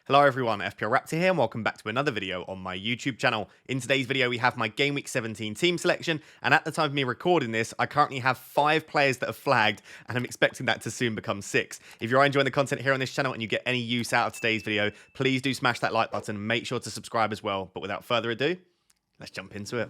Hello everyone, FPL Raptor here and welcome back to another video on my YouTube channel. In today's video we have my Gameweek 17 team selection, and at the time of me recording this, I currently have 5 players that are flagged and I'm expecting that to soon become 6. If you're enjoying the content here on this channel and you get any use out of today's video, please do smash that like button and make sure to subscribe as well. But without further ado, let's jump into it.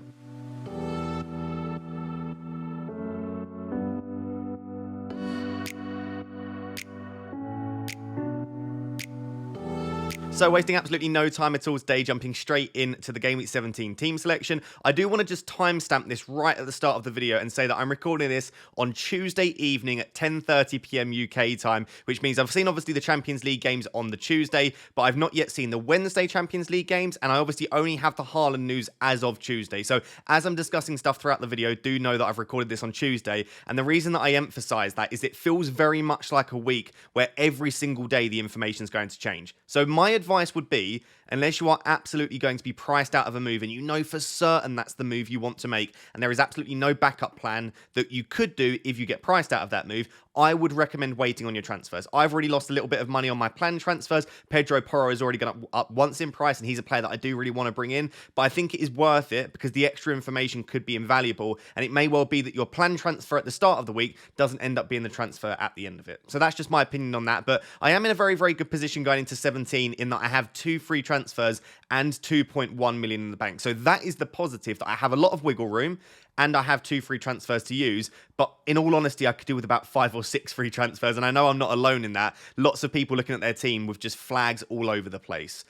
So wasting absolutely no time at all today, jumping straight into the Gameweek 17 team selection. I do want to just timestamp this right at the start of the video and say that I'm recording this on Tuesday evening at 10:30 PM UK time, which means I've seen obviously the Champions League games on the Tuesday, but I've not yet seen the Wednesday Champions League games, and I obviously only have the Haaland news as of Tuesday. So as I'm discussing stuff throughout the video, do know that I've recorded this on Tuesday, and the reason that I emphasize that is it feels very much like a week where every single day the information is going to change. So my advice would be, unless you are absolutely going to be priced out of a move and you know for certain that's the move you want to make and there is absolutely no backup plan that you could do if you get priced out of that move, I would recommend waiting on your transfers. I've already lost a little bit of money on my planned transfers. Pedro Porro has already gone up once in price and he's a player that I do really want to bring in, but I think it is worth it because the extra information could be invaluable, and it may well be that your planned transfer at the start of the week doesn't end up being the transfer at the end of it. So that's just my opinion on that, but I am in a very, very good position going into 17 in that I have 2 free transfers and 2.1 million in the bank. So that is the positive, that I have a lot of wiggle room and I have 2 free transfers to use. But in all honesty, I could do with about 5 or 6 free transfers, and I know I'm not alone in that. Lots of people looking at their team with just flags all over the place.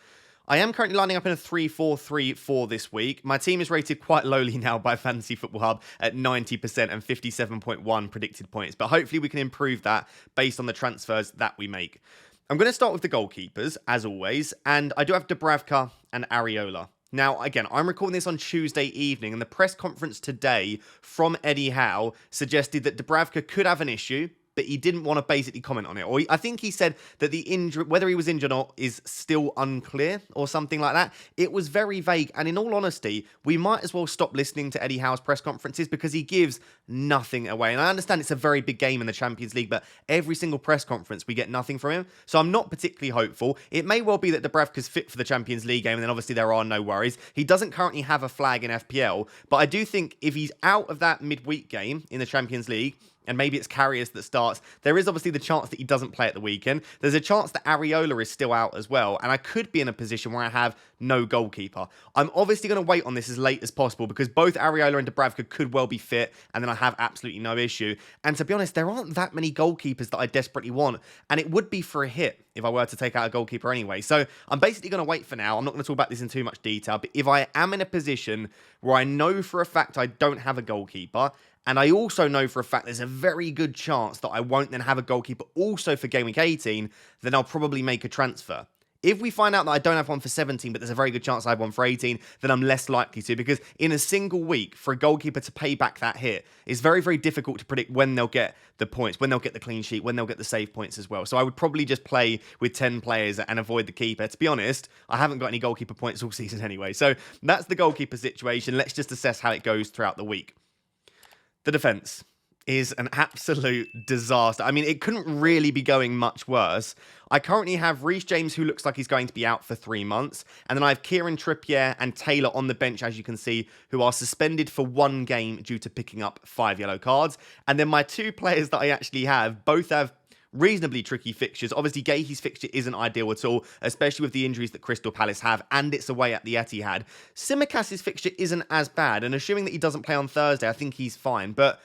I am currently lining up in a 3-4-3-4 this week. My team is rated quite lowly now by Fantasy Football Hub at 90% and 57.1 predicted points, but hopefully we can improve that based on the transfers that we make. I'm going to start with the goalkeepers, as always, and I do have Dubravka and Areola. Now, again, I'm recording this on Tuesday evening, and the press conference today from Eddie Howe suggested that Dubravka could have an issue, but he didn't want to basically comment on it. Or I think he said that the injury, whether he was injured or not, is still unclear or something like that. It was very vague. And in all honesty, we might as well stop listening to Eddie Howe's press conferences because he gives nothing away. And I understand it's a very big game in the Champions League, but every single press conference, we get nothing from him. So I'm not particularly hopeful. It may well be that Dubravka's fit for the Champions League game, and then obviously there are no worries. He doesn't currently have a flag in FPL, but I do think if he's out of that midweek game in the Champions League, and maybe it's Karius that starts, there is obviously the chance that he doesn't play at the weekend. There's a chance that Areola is still out as well, and I could be in a position where I have no goalkeeper. I'm obviously going to wait on this as late as possible because both Areola and Dubravka could well be fit, and then I have absolutely no issue. And to be honest, there aren't that many goalkeepers that I desperately want, and it would be for a hit if I were to take out a goalkeeper anyway. So I'm basically going to wait for now. I'm not going to talk about this in too much detail, but if I am in a position where I know for a fact I don't have a goalkeeper, and I also know for a fact there's a very good chance that I won't then have a goalkeeper also for Gameweek 18, then I'll probably make a transfer. If we find out that I don't have one for 17, but there's a very good chance I have one for 18, then I'm less likely to, because in a single week, for a goalkeeper to pay back that hit, it's very, very difficult to predict when they'll get the points, when they'll get the clean sheet, when they'll get the save points as well. So I would probably just play with 10 players and avoid the keeper. To be honest, I haven't got any goalkeeper points all season anyway. So that's the goalkeeper situation. Let's just assess how it goes throughout the week. The defense is an absolute disaster. I mean, it couldn't really be going much worse. I currently have Reece James, who looks like he's going to be out for 3 months. And then I have Kieran Trippier and Taylor on the bench, as you can see, who are suspended for 1 game due to picking up 5 yellow cards. And then my 2 players that I actually have, both have reasonably tricky fixtures. Obviously, Gahey's fixture isn't ideal at all, especially with the injuries that Crystal Palace have, and it's away at the Etihad. Simicast's fixture isn't as bad, and assuming that he doesn't play on Thursday, I think he's fine, but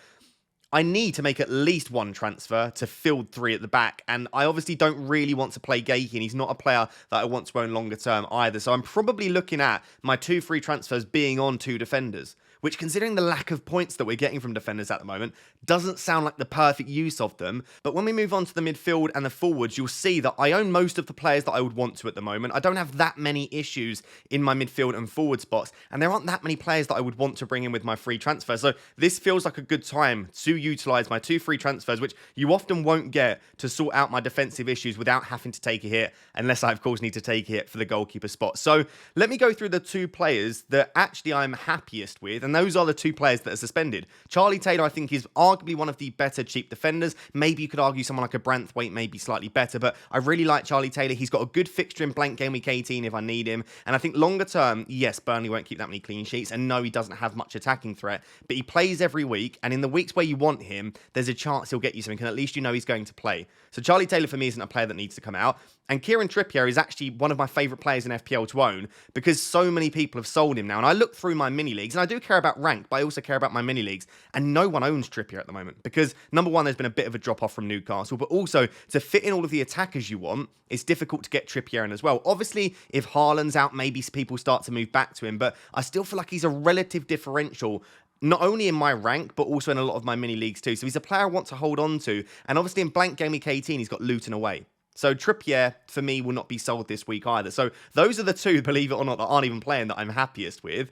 I need to make at least 1 transfer to field 3 at the back, and I obviously don't really want to play Gahey, and he's not a player that I want to own longer term either, so I'm probably looking at my 2 free transfers being on 2 defenders, which, considering the lack of points that we're getting from defenders at the moment, doesn't sound like the perfect use of them. But when we move on to the midfield and the forwards, you'll see that I own most of the players that I would want to at the moment. I don't have that many issues in my midfield and forward spots, and there aren't that many players that I would want to bring in with my free transfer. So this feels like a good time to utilise my 2 free transfers, which you often won't get, to sort out my defensive issues without having to take a hit, unless I, of course, need to take a hit for the goalkeeper spot. So let me go through the 2 players that actually I'm happiest with, and those are the two players that are suspended. Charlie Taylor, I think, is arguably one of the better cheap defenders. Maybe you could argue someone like a Branthwaite may be slightly better, but I really like Charlie Taylor. He's got a good fixture in blank game week 18 if I need him, and I think longer term, yes, Burnley won't keep that many clean sheets, and no, he doesn't have much attacking threat, but he plays every week, and in the weeks where you want him, there's a chance he'll get you something, and at least you know he's going to play. So Charlie Taylor for me isn't a player that needs to come out. And Kieran Trippier is actually one of my favourite players in FPL to own because so many people have sold him now. And I look through my mini leagues, and I do care about rank, but I also care about my mini leagues. And no one owns Trippier at the moment because, number one, there's been a bit of a drop-off from Newcastle, but also to fit in all of the attackers you want, it's difficult to get Trippier in as well. Obviously, if Haaland's out, maybe people start to move back to him, but I still feel like he's a relative differential not only in my rank, but also in a lot of my mini leagues too. So he's a player I want to hold on to. And obviously in blank game week 18, he's got Luton away. So Trippier, for me, will not be sold this week either. So those are the two, believe it or not, that aren't even playing that I'm happiest with.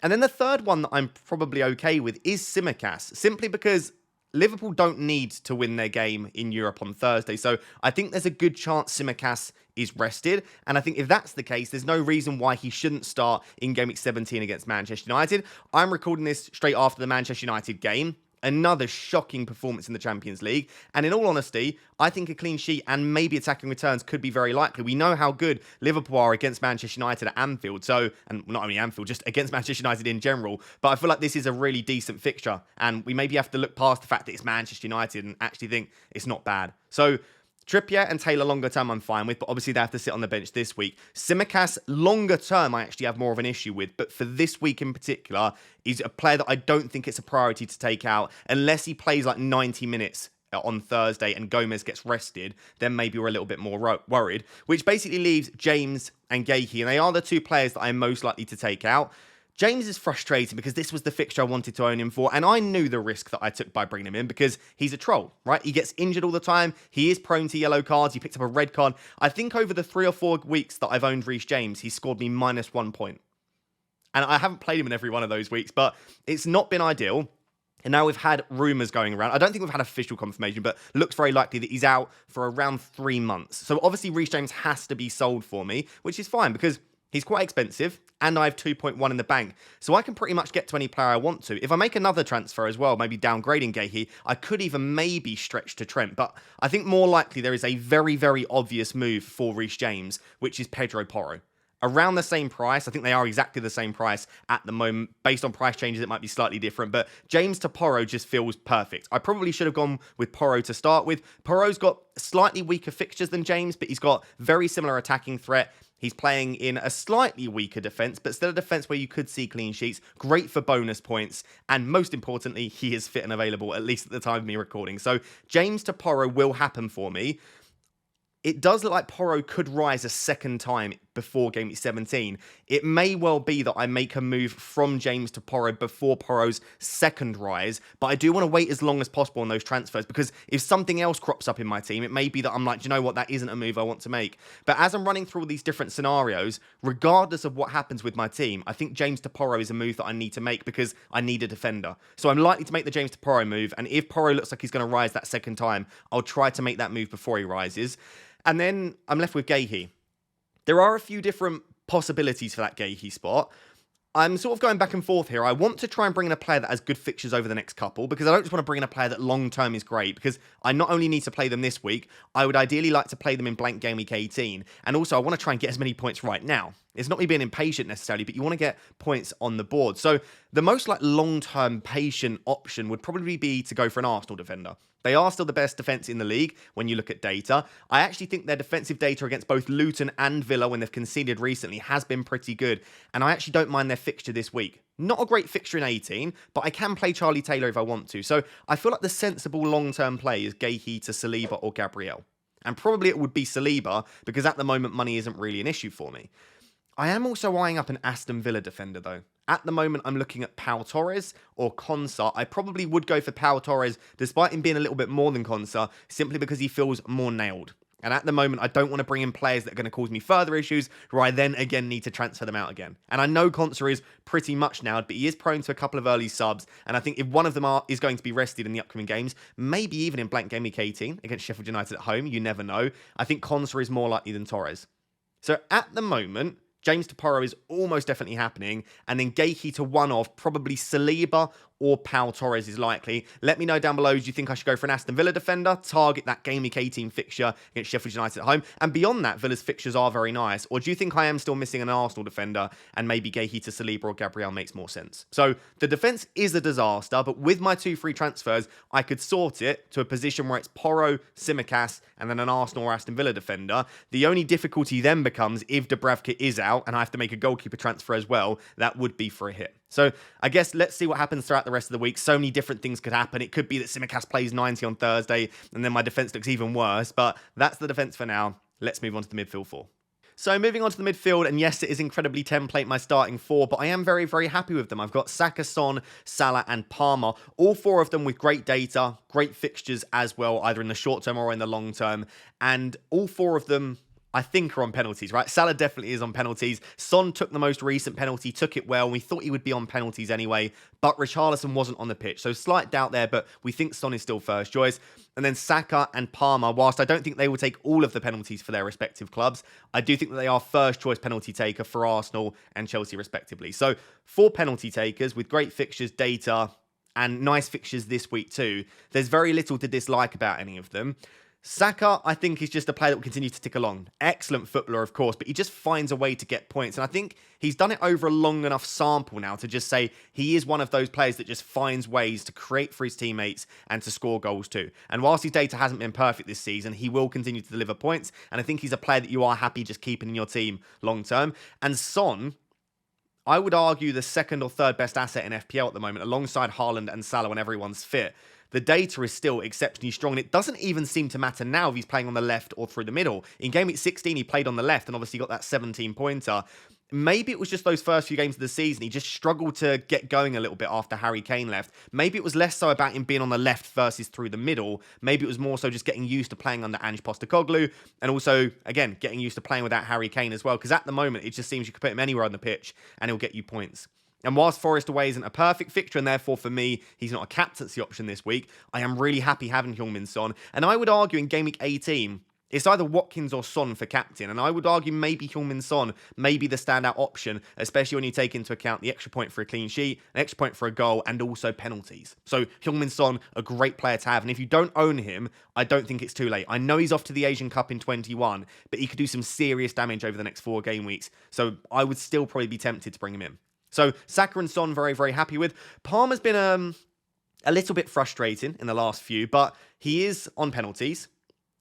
And then the third one that I'm probably okay with is Tsimikas, simply because Liverpool don't need to win their game in Europe on Thursday. So I think there's a good chance Tsimikas is rested. And I think if that's the case, there's no reason why he shouldn't start in Game Week 17 against Manchester United. I'm recording this straight after the Manchester United game. Another shocking performance in the Champions League. And in all honesty, I think a clean sheet and maybe attacking returns could be very likely. We know how good Liverpool are against Manchester United at Anfield. So, and not only Anfield, just against Manchester United in general. But I feel like this is a really decent fixture. And we maybe have to look past the fact that it's Manchester United and actually think it's not bad. So Trippier and Taylor longer term I'm fine with, but obviously they have to sit on the bench this week. Tsimikas longer term I actually have more of an issue with, but for this week in particular, he's a player that I don't think it's a priority to take out unless he plays like 90 minutes on Thursday and Gomez gets rested, then maybe we're a little bit more worried, which basically leaves James and Gahey, and they are the two players that I'm most likely to take out. James is frustrating because this was the fixture I wanted to own him for, and I knew the risk that I took by bringing him in because he's a troll, right? He gets injured all the time. He is prone to yellow cards. He picked up a red card. I think over the 3 or 4 weeks that I've owned Reece James, he scored me -1 point. And I haven't played him in every one of those weeks, but it's not been ideal. And now we've had rumours going around. I don't think we've had official confirmation, but looks very likely that he's out for around 3 months. So obviously Reece James has to be sold for me, which is fine because he's quite expensive, and I have 2.1 in the bank. So I can pretty much get to any player I want to. If I make another transfer as well, maybe downgrading Gahey, I could even maybe stretch to Trent. But I think more likely there is a very, very obvious move for Reece James, which is Pedro Porro. Around the same price. I think they are exactly the same price at the moment. Based on price changes, it might be slightly different, but James to Porro just feels perfect. I probably should have gone with Porro to start with. Porro's got slightly weaker fixtures than James, but he's got very similar attacking threat. He's playing in a slightly weaker defence, but still a defence where you could see clean sheets. Great for bonus points. And most importantly, he is fit and available, at least at the time of me recording. So James to Porro will happen for me. It does look like Porro could rise a second time before Game Week 17. It may well be that I make a move from James to Porro before Porro's second rise, but I do want to wait as long as possible on those transfers because if something else crops up in my team, it may be that I'm like, do you know what, that isn't a move I want to make. But as I'm running through all these different scenarios, regardless of what happens with my team, I think James to Porro is a move that I need to make because I need a defender. So I'm likely to make the James to Porro move, and if Porro looks like he's going to rise that second time, I'll try to make that move before he rises. And then I'm left with Gahey. There are a few different possibilities for that Gahey spot. I'm sort of going back and forth here. I want to try and bring in a player that has good fixtures over the next couple because I don't just want to bring in a player that long-term is great because I not only need to play them this week, I would ideally like to play them in blank game week 18. And also I want to try and get as many points right now. It's not me being impatient necessarily, but you want to get points on the board. So the most like long-term patient option would probably be to go for an Arsenal defender. They are still the best defence in the league when you look at data. I actually think their defensive data against both Luton and Villa when they've conceded recently has been pretty good. And I actually don't mind their fixture this week. Not a great fixture in 18, but I can play Charlie Taylor if I want to. So I feel like the sensible long-term play is Gahey to Saliba or Gabriel. And probably it would be Saliba because at the moment money isn't really an issue for me. I am also eyeing up an Aston Villa defender though. At the moment, I'm looking at Pau Torres or Konsa. I probably would go for Pau Torres, despite him being a little bit more than Konsa, simply because he feels more nailed. And at the moment, I don't want to bring in players that are going to cause me further issues, where I then again need to transfer them out again. And I know Konsa is pretty much nailed, but he is prone to a couple of early subs. And I think if one of them is going to be rested in the upcoming games, maybe even in blank game week 18 against Sheffield United at home, you never know. I think Konsa is more likely than Torres. So at the moment, James Toporo is almost definitely happening. And then Geiki to one of probably Saliba or Pau Torres is likely. Let me know down below, do you think I should go for an Aston Villa defender, target that Game Week 18 fixture against Sheffield United at home? And beyond that, Villa's fixtures are very nice. Or do you think I am still missing an Arsenal defender and maybe Geiki to Saliba or Gabriel makes more sense? So the defence is a disaster, but with my 2 free transfers, I could sort it to a position where it's Porro, Tsimikas, and then an Arsenal or Aston Villa defender. The only difficulty then becomes if Dubravka is out and I have to make a goalkeeper transfer as well, that would be for a hit. So I guess let's see what happens throughout the rest of the week. So many different things could happen. It could be that Tsimikas plays 90 on Thursday and then my defence looks even worse. But that's the defence for now. Let's move on to the midfield 4. So moving on to the midfield, and yes, it is incredibly template, my starting 4, but I am very, very happy with them. I've got Saka, Son, Salah, and Palmer. All 4 of them with great data, great fixtures as well, either in the short term or in the long term. And all 4 of them, I think, are on penalties, right? Salah definitely is on penalties. Son took the most recent penalty, took it well. We thought he would be on penalties anyway, but Richarlison wasn't on the pitch. So slight doubt there, but we think Son is still first choice. And then Saka and Palmer, whilst I don't think they will take all of the penalties for their respective clubs, I do think that they are first choice penalty taker for Arsenal and Chelsea respectively. So 4 penalty takers with great fixtures, data, and nice fixtures this week too. There's very little to dislike about any of them. Saka, I think, is just a player that will continue to tick along. Excellent footballer, of course, but he just finds a way to get points. And I think he's done it over a long enough sample now to just say he is one of those players that just finds ways to create for his teammates and to score goals too. And whilst his data hasn't been perfect this season, he will continue to deliver points. And I think he's a player that you are happy just keeping in your team long term. And Son, I would argue the second or third best asset in FPL at the moment, alongside Haaland and Salah when everyone's fit. The data is still exceptionally strong, and it doesn't even seem to matter now if he's playing on the left or through the middle. In Game Week 16, he played on the left and obviously got that 17-pointer. Maybe it was just those first few games of the season. He just struggled to get going a little bit after Harry Kane left. Maybe it was less so about him being on the left versus through the middle. Maybe it was more so just getting used to playing under Ange Postecoglou and also, again, getting used to playing without Harry Kane as well. Because at the moment, it just seems you could put him anywhere on the pitch and he'll get you points. And whilst Forest away isn't a perfect fixture, and therefore for me, he's not a captaincy option this week, I am really happy having Heung-min Son. And I would argue in Game Week 18, it's either Watkins or Son for captain. And I would argue maybe Heung-min Son may be the standout option, especially when you take into account the extra point for a clean sheet, an extra point for a goal, and also penalties. So Heung-min Son, a great player to have. And if you don't own him, I don't think it's too late. I know he's off to the Asian Cup in 21, but he could do some serious damage over the next 4 game weeks. So I would still probably be tempted to bring him in. So Saka and Son, very, very happy with. Palmer's been a little bit frustrating in the last few, but he is on penalties.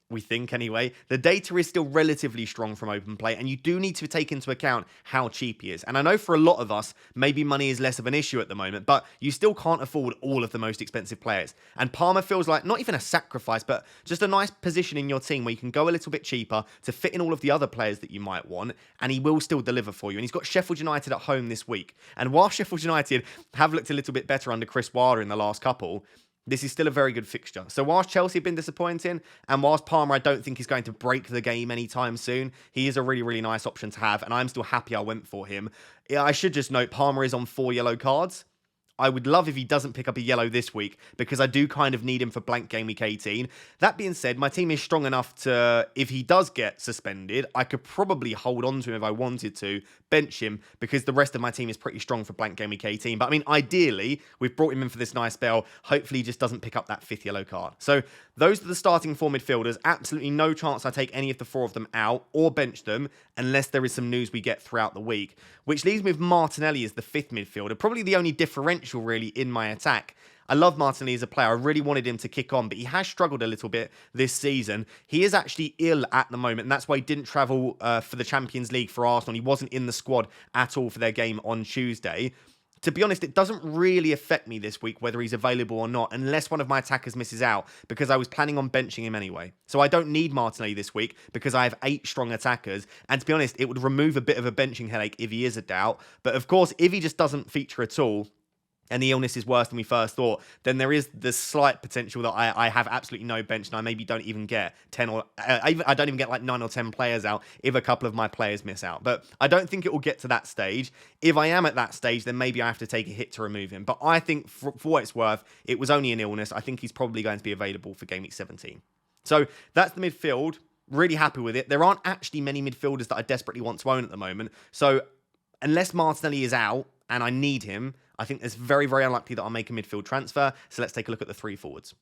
We think anyway. The data is still relatively strong from open play, and you do need to take into account how cheap he is. And I know for a lot of us, maybe money is less of an issue at the moment, but you still can't afford all of the most expensive players. And Palmer feels like not even a sacrifice, but just a nice position in your team where you can go a little bit cheaper to fit in all of the other players that you might want, and he will still deliver for you. And he's got Sheffield United at home this week. And while Sheffield United have looked a little bit better under Chris Wilder in the last couple, this is still a very good fixture. So whilst Chelsea have been disappointing, and whilst Palmer I don't think is going to break the game anytime soon, he is a really, really nice option to have, and I'm still happy I went for him. I should just note, Palmer is on 4 yellow cards. I would love if he doesn't pick up a yellow this week, because I do kind of need him for blank Game Week 18. That being said, my team is strong enough to, if he does get suspended, I could probably hold on to him if I wanted to, bench him, because the rest of my team is pretty strong for blank Game Week 18. But I mean, ideally, we've brought him in for this nice spell. Hopefully he just doesn't pick up that 5th yellow card. So those are the starting 4 midfielders. Absolutely no chance I take any of the 4 of them out or bench them unless there is some news we get throughout the week. Which leaves me with Martinelli as the 5th midfielder. Probably the only differential really in my attack. I love Martinelli as a player. I really wanted him to kick on, but he has struggled a little bit this season. He is actually ill at the moment, and that's why he didn't travel for the Champions League for Arsenal. He wasn't in the squad at all for their game on Tuesday. To be honest, it doesn't really affect me this week whether he's available or not, unless one of my attackers misses out, because I was planning on benching him anyway. So I don't need Martinelli this week because I have 8 strong attackers. And to be honest, it would remove a bit of a benching headache if he is a doubt. But of course, if he just doesn't feature at all, and the illness is worse than we first thought, then there is the slight potential that I have absolutely no bench, and I maybe don't even get 10 or... I don't even get like 9 or 10 players out if a couple of my players miss out. But I don't think it will get to that stage. If I am at that stage, then maybe I have to take a hit to remove him. But I think, for what it's worth, it was only an illness. I think he's probably going to be available for Game Week 17. So that's the midfield. Really happy with it. There aren't actually many midfielders that I desperately want to own at the moment. So unless Martinelli is out and I need him, I think it's very, very unlikely that I'll make a midfield transfer. So let's take a look at the three forwards.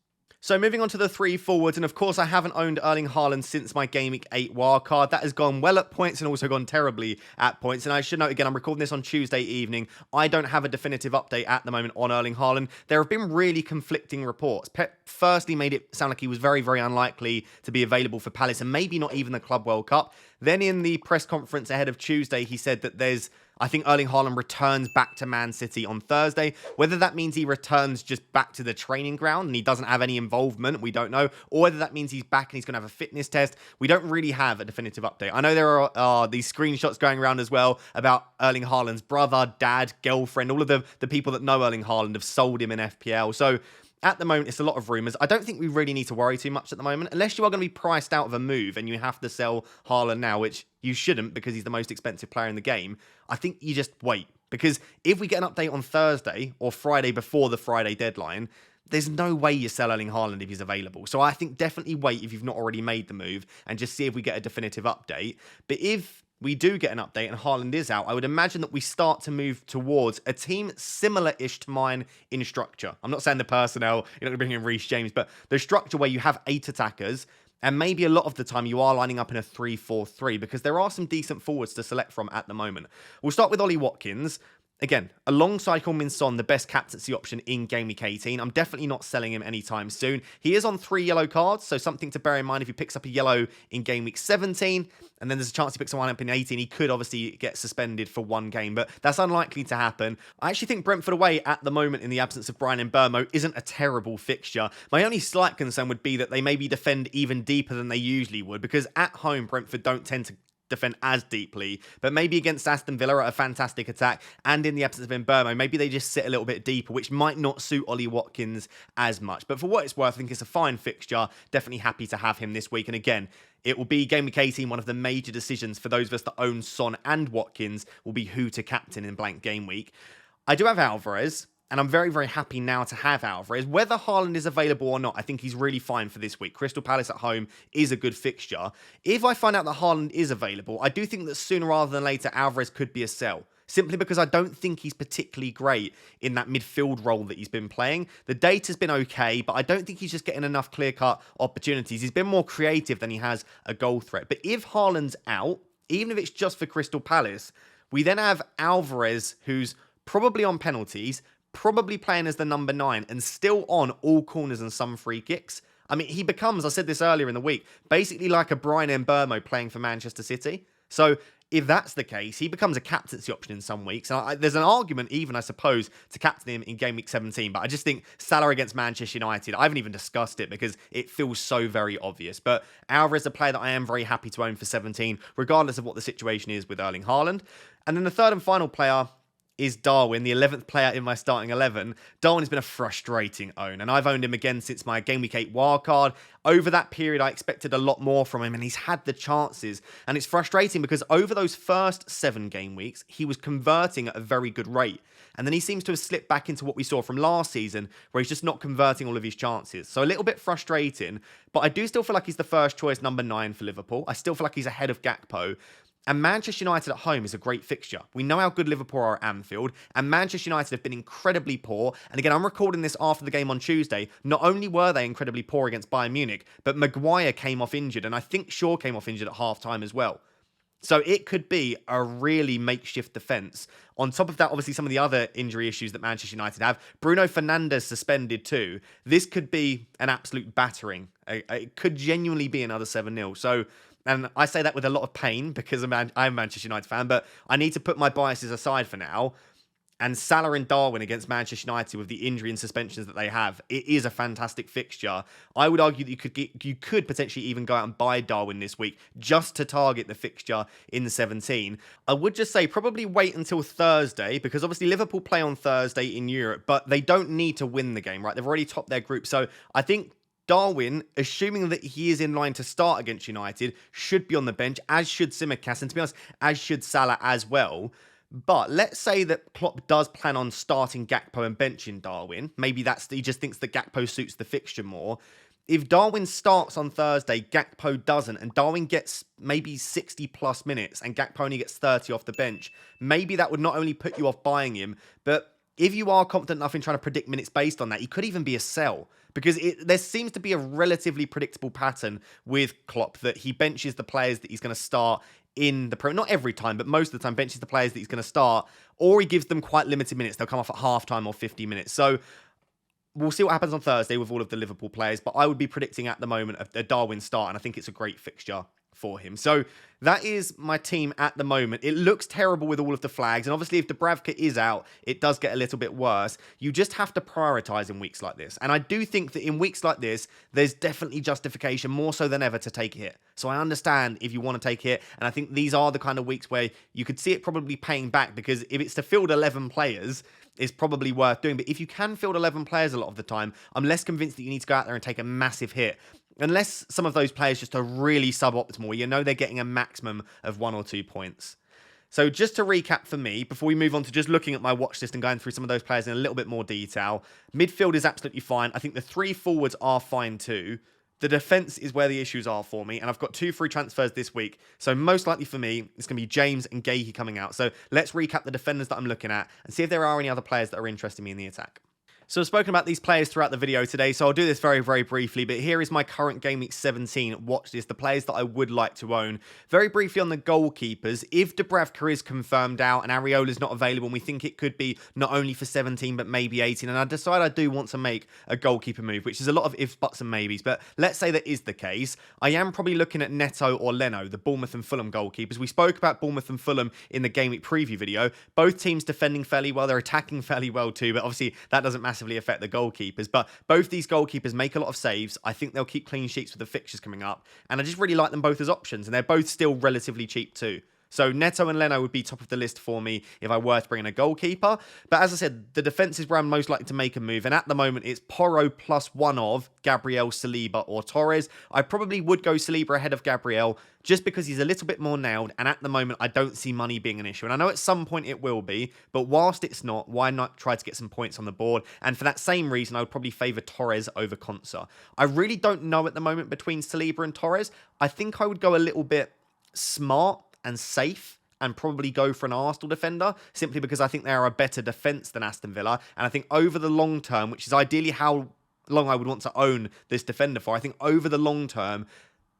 So moving on to the three forwards, and of course I haven't owned Erling Haaland since my Gameweek 8 wildcard. That has gone well at points and also gone terribly at points. And I should note again, I'm recording this on Tuesday evening. I don't have a definitive update at the moment on Erling Haaland. There have been really conflicting reports. Pep firstly made it sound like he was very, very unlikely to be available for Palace and maybe not even the Club World Cup. Then in the press conference ahead of Tuesday, he said that I think Erling Haaland returns back to Man City on Thursday. Whether that means he returns just back to the training ground and he doesn't have any involvement, we don't know. Or whether that means he's back and he's going to have a fitness test. We don't really have a definitive update. I know there are these screenshots going around as well about Erling Haaland's brother, dad, girlfriend. All of the people that know Erling Haaland have sold him in FPL. So at the moment, it's a lot of rumours. I don't think we really need to worry too much at the moment, unless you are going to be priced out of a move and you have to sell Haaland now, which you shouldn't because he's the most expensive player in the game. I think you just wait, because if we get an update on Thursday or Friday before the Friday deadline, there's no way you sell Erling Haaland if he's available. So I think definitely wait if you've not already made the move and just see if we get a definitive update. But if we do get an update and Haaland is out, I would imagine that we start to move towards a team similar-ish to mine in structure. I'm not saying the personnel, you're not going to bring in Reece James, but the structure where you have 8 attackers, and maybe a lot of the time you are lining up in a 3-4-3 because there are some decent forwards to select from at the moment. We'll start with Ollie Watkins. Again, alongside Heung-min Son, the best captaincy option in Gameweek 18. I'm definitely not selling him anytime soon. He is on 3 yellow cards, so something to bear in mind if he picks up a yellow in Gameweek 17, and then there's a chance he picks one up in 18. He could obviously get suspended for 1 game, but that's unlikely to happen. I actually think Brentford away at the moment, in the absence of Brian Mbeumo, isn't a terrible fixture. My only slight concern would be that they maybe defend even deeper than they usually would, because at home, Brentford don't tend to defend as deeply, but maybe against Aston Villa at a fantastic attack and in the absence of Mbeumo, maybe they just sit a little bit deeper, which might not suit Ollie Watkins as much. But for what it's worth, I think it's a fine fixture. Definitely happy to have him this week. And again, it will be Gameweek 18, one of the major decisions for those of us that own Son and Watkins will be who to captain in blank game week. I do have Alvarez, and I'm very, very happy now to have Alvarez. Whether Haaland is available or not, I think he's really fine for this week. Crystal Palace at home is a good fixture. If I find out that Haaland is available, I do think that sooner rather than later, Alvarez could be a sell. Simply because I don't think he's particularly great in that midfield role that he's been playing. The data's been okay, but I don't think he's just getting enough clear-cut opportunities. He's been more creative than he has a goal threat. But if Haaland's out, even if it's just for Crystal Palace, we then have Alvarez, who's probably on penalties, probably playing as the number 9 and still on all corners and some free kicks. I mean, he becomes, I said this earlier in the week, basically like a Brian Mbeumo playing for Manchester City. So if that's the case, he becomes a captaincy option in some weeks. And there's an argument even, I suppose, to captain him in Game Week 17. But I just think Salah against Manchester United, I haven't even discussed it because it feels so very obvious. But Alvarez is a player that I am very happy to own for 17, regardless of what the situation is with Erling Haaland. And then the third and final player is Darwin, the 11th player in my starting 11. Darwin has been a frustrating own, and I've owned him again since my Game Week 8 wildcard. Over that period, I expected a lot more from him, and he's had the chances. And it's frustrating because over those first 7 game weeks, he was converting at a very good rate. And then he seems to have slipped back into what we saw from last season, where he's just not converting all of his chances. So a little bit frustrating, but I do still feel like he's the first choice number 9 for Liverpool. I still feel like he's ahead of Gakpo. And Manchester United at home is a great fixture. We know how good Liverpool are at Anfield, and Manchester United have been incredibly poor. And again, I'm recording this after the game on Tuesday. Not only were they incredibly poor against Bayern Munich, but Maguire came off injured, and I think Shaw came off injured at half-time as well. So it could be a really makeshift defence. On top of that, obviously, some of the other injury issues that Manchester United have. Bruno Fernandes suspended too. This could be an absolute battering. It could genuinely be another 7-0. So, and I say that with a lot of pain because I'm a Manchester United fan, but I need to put my biases aside for now. And Salah and Darwin against Manchester United with the injury and suspensions that they have, it is a fantastic fixture. I would argue that you could potentially even go out and buy Darwin this week just to target the fixture in the 17. I would just say probably wait until Thursday because obviously Liverpool play on Thursday in Europe, but they don't need to win the game, right? They've already topped their group. So I think Darwin, assuming that he is in line to start against United, should be on the bench, as should Tsimikas, and to be honest, as should Salah as well. But let's say that Klopp does plan on starting Gakpo and benching Darwin. Maybe he just thinks that Gakpo suits the fixture more. if Darwin starts on Thursday, Gakpo doesn't, and Darwin gets maybe 60 plus minutes and Gakpo only gets 30 off the bench, maybe that would not only put you off buying him, but if you are confident enough in trying to predict minutes based on that, he could even be a sell. Because there seems to be a relatively predictable pattern with Klopp that he benches the players that he's going to start in the Premier. Not every time, but most of the time benches the players that he's going to start, or he gives them quite limited minutes. They'll come off at half-time or 50 minutes. So we'll see what happens on Thursday with all of the Liverpool players, but I would be predicting at the moment a Darwin start, and I think it's a great fixture for him. So that is my team at the moment. It looks terrible with all of the flags, and obviously if Dubravka is out, it does get a little bit worse. You just have to prioritise in weeks like this, and I do think that in weeks like this, there's definitely justification, more so than ever, to take a hit. So I understand if you want to take a hit, and I think these are the kind of weeks where you could see it probably paying back, because if it's to field 11 players, it's probably worth doing. But if you can field 11 players a lot of the time, I'm less convinced that you need to go out there and take a massive hit. Unless some of those players just are really suboptimal, where you know they're getting a maximum of 1 or 2 points. So just to recap for me, before we move on to just looking at my watch list and going through some of those players in a little bit more detail, midfield is absolutely fine. I think the 3 forwards are fine too. The defence is where the issues are for me, and I've got 2 free transfers this week. So most likely for me, it's going to be James and Gahey coming out. So let's recap the defenders that I'm looking at and see if there are any other players that are interesting me in the attack. So I've spoken about these players throughout the video today, so I'll do this very, very briefly, but here is my current Gameweek 17 watch list, the players that I would like to own. Very briefly on the goalkeepers, if Dubravka is confirmed out and Areola's not available, and we think it could be not only for 17, but maybe 18, and I decide I do want to make a goalkeeper move, which is a lot of ifs, buts, and maybes, but let's say that is the case, I am probably looking at Neto or Leno, the Bournemouth and Fulham goalkeepers. We spoke about Bournemouth and Fulham in the Gameweek preview video. Both teams defending fairly well, they're attacking fairly well too, but obviously that doesn't massively affect the goalkeepers. But both these goalkeepers make a lot of saves. I think they'll keep clean sheets with the fixtures coming up, and I just really like them both as options, and they're both still relatively cheap too. So Neto and Leno would be top of the list for me if I were to bring in a goalkeeper. But as I said, the defence is where I'm most likely to make a move. And at the moment, it's Porro plus one of Gabriel, Saliba or Torres. I probably would go Saliba ahead of Gabriel just because he's a little bit more nailed. And at the moment, I don't see money being an issue. And I know at some point it will be. But whilst it's not, why not try to get some points on the board? And for that same reason, I would probably favour Torres over Konsa. I really don't know at the moment between Saliba and Torres. I think I would go a little bit smart and safe and probably go for an Arsenal defender, simply because I think they are a better defence than Aston Villa. And I think over the long term, which is ideally how long I would want to own this defender for, I think over the long term,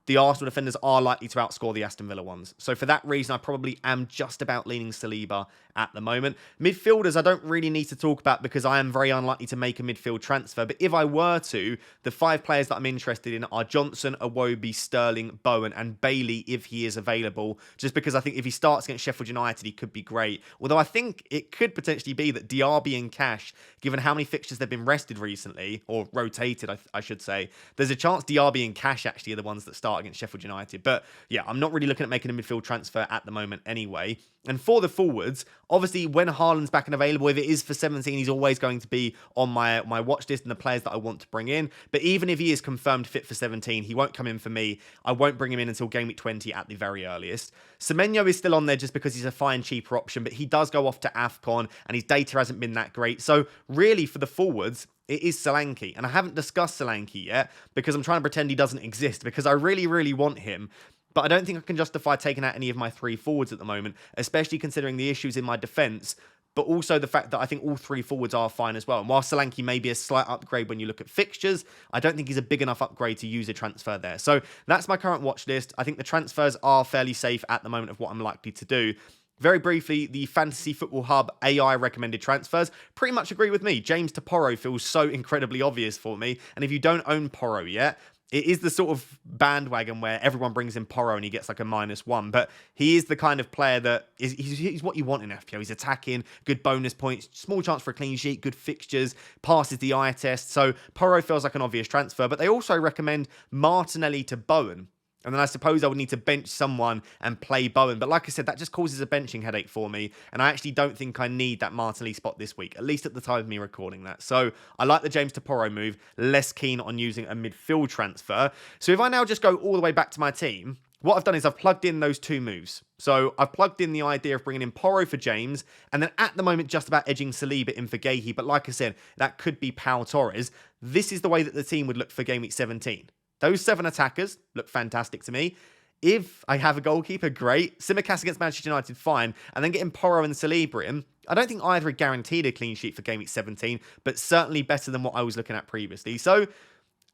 the Arsenal defenders are likely to outscore the Aston Villa ones. So for that reason, I probably am just about leaning Saliba at the moment. Midfielders, I don't really need to talk about because I am very unlikely to make a midfield transfer. But if I were to, the 5 players that I'm interested in are Johnson, Iwobi, Sterling, Bowen, and Bailey if he is available. Just because I think if he starts against Sheffield United, he could be great. Although I think it could potentially be that Diaby and Cash, given how many fixtures they've been rested recently, or rotated, I should say, there's a chance Diaby and Cash actually are the ones that start against Sheffield United. But yeah, I'm not really looking at making a midfield transfer at the moment anyway. And for the forwards, obviously when Haaland's back and available, if it is for 17, he's always going to be on my watch list and the players that I want to bring in. But even if he is confirmed fit for 17, he won't come in for me. I won't bring him in until Game Week 20 at the very earliest. Semenyo is still on there just because he's a fine, cheaper option, but he does go off to AFCON and his data hasn't been that great. So really for the forwards, it is Solanke. And I haven't discussed Solanke yet because I'm trying to pretend he doesn't exist because I really, really want him. But I don't think I can justify taking out any of my 3 forwards at the moment, especially considering the issues in my defence, but also the fact that I think all 3 forwards are fine as well. And while Solanke may be a slight upgrade when you look at fixtures, I don't think he's a big enough upgrade to use a transfer there. So that's my current watch list. I think the transfers are fairly safe at the moment of what I'm likely to do. Very briefly, the Fantasy Football Hub AI recommended transfers pretty much agree with me. James to Porro feels so incredibly obvious for me. And if you don't own Porro yet, it is the sort of bandwagon where everyone brings in Porro and he gets like a -1. But he is the kind of player that he's what you want in FPL. He's attacking, good bonus points, small chance for a clean sheet, good fixtures, passes the eye test. So Porro feels like an obvious transfer. But they also recommend Martinelli to Bowen. And then I suppose I would need to bench someone and play Bowen. But like I said, that just causes a benching headache for me. And I actually don't think I need that Martinelli spot this week, at least at the time of me recording that. So I like the James to Porro move, less keen on using a midfield transfer. So if I now just go all the way back to my team, what I've done is I've plugged in those two moves. So I've plugged in the idea of bringing in Porro for James, and then at the moment just about edging Saliba in for Gahey. But like I said, that could be Pau Torres. This is the way that the team would look for Game Week 17. Those 7 attackers look fantastic to me. If I have a goalkeeper, great. Tsimikas against Manchester United, fine. And then getting Porro and Saliba in. I don't think either are guaranteed a clean sheet for Game Week 17, but certainly better than what I was looking at previously. So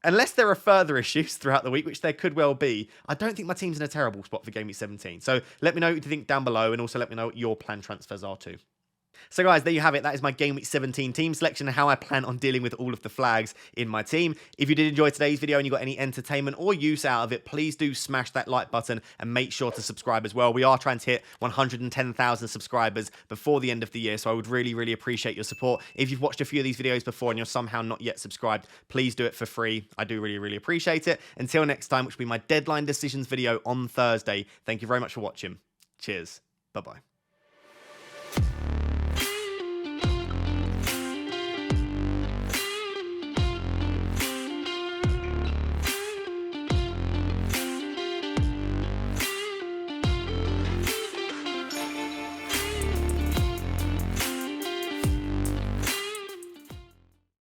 unless there are further issues throughout the week, which there could well be, I don't think my team's in a terrible spot for Game Week 17. So let me know what you think down below, and also let me know what your planned transfers are too. So guys, there you have it. That is my Game Week 17 team selection and how I plan on dealing with all of the flags in my team. If you did enjoy today's video and you got any entertainment or use out of it, please do smash that like button and make sure to subscribe as well. We are trying to hit 110,000 subscribers before the end of the year, so I would really, really appreciate your support. If you've watched a few of these videos before and you're somehow not yet subscribed, please do it for free. I do really, really appreciate it. Until next time, which will be my deadline decisions video on Thursday. Thank you very much for watching. Cheers. Bye-bye.